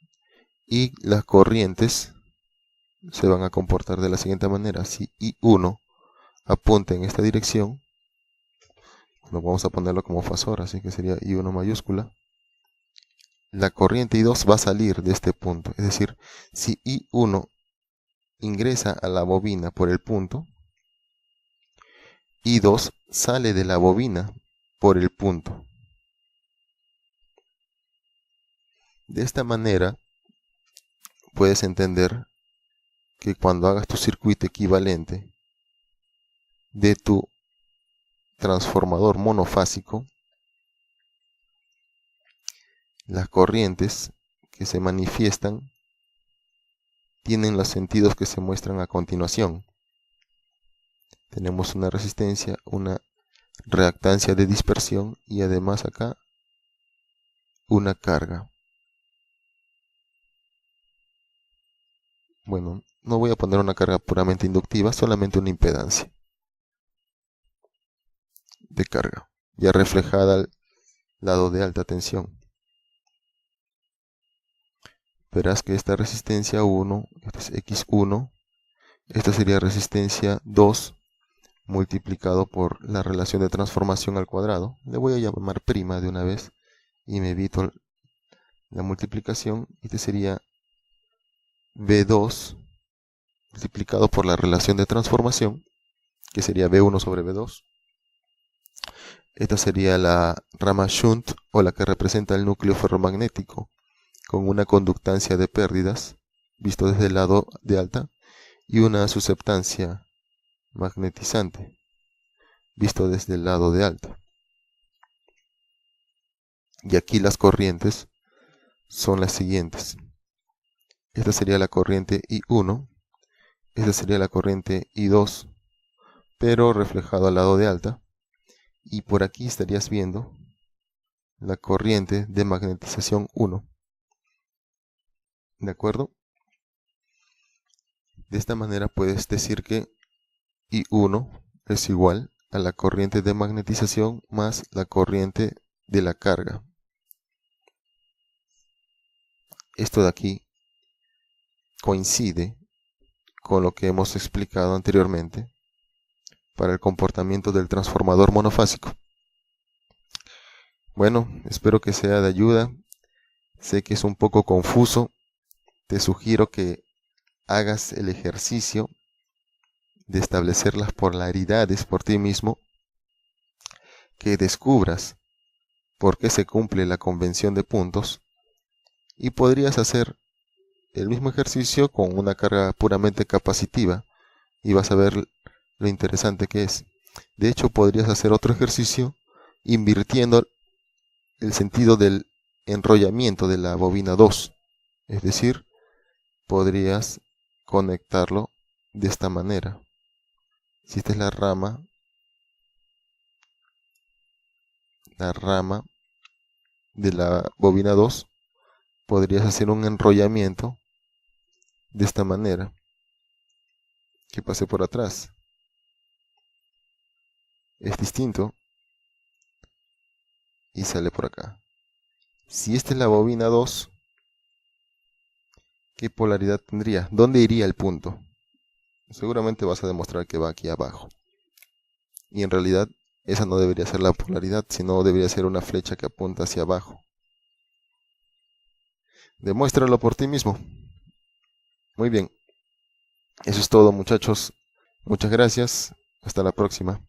Y las corrientes se van a comportar de la siguiente manera. Si I1 apunta en esta dirección, bueno, vamos a ponerlo como fasor, así que sería I1 mayúscula. La corriente I2 va a salir de este punto. Es decir, si I1 ingresa a la bobina por el punto, I2 sale de la bobina por el punto. De esta manera puedes entender que cuando hagas tu circuito equivalente de tu transformador monofásico, las corrientes que se manifiestan tienen los sentidos que se muestran a continuación. Tenemos una resistencia, una reactancia de dispersión y además acá una carga. Bueno, no voy a poner una carga puramente inductiva, solamente una impedancia de carga, ya reflejada al lado de alta tensión. Verás que esta resistencia 1, esta es X1, esta sería resistencia 2 multiplicado por la relación de transformación al cuadrado. Le voy a llamar prima de una vez y me evito la multiplicación. Este sería V2 multiplicado por la relación de transformación, que sería V1 sobre V2. Esta sería la rama shunt, o la que representa el núcleo ferromagnético, con una conductancia de pérdidas, visto desde el lado de alta, y una susceptancia magnetizante, visto desde el lado de alta. Y aquí las corrientes son las siguientes. Esta sería la corriente I1, esta sería la corriente I2, pero reflejado al lado de alta. Y por aquí estarías viendo la corriente de magnetización 1. ¿De acuerdo? De esta manera puedes decir que I1 es igual a la corriente de magnetización más la corriente de la carga. Esto de aquí coincide con lo que hemos explicado anteriormente para el comportamiento del transformador monofásico. Bueno, espero que sea de ayuda. Sé que es un poco confuso. Te sugiero que hagas el ejercicio de establecer las polaridades por ti mismo, que descubras por qué se cumple la convención de puntos, y podrías hacer el mismo ejercicio con una carga puramente capacitiva y vas a ver lo interesante que es. De hecho, podrías hacer otro ejercicio invirtiendo el sentido del enrollamiento de la bobina 2, es decir, podrías conectarlo de esta manera. Si esta es la rama de la bobina 2, podrías hacer un enrollamiento de esta manera, que pase por atrás. Es distinto y sale por acá. Si esta es la bobina 2, ¿qué polaridad tendría? ¿Dónde iría el punto? Seguramente vas a demostrar que va aquí abajo. Y en realidad esa no debería ser la polaridad, sino debería ser una flecha que apunta hacia abajo. Demuéstralo por ti mismo. Muy bien. Eso es todo, muchachos. Muchas gracias. Hasta la próxima.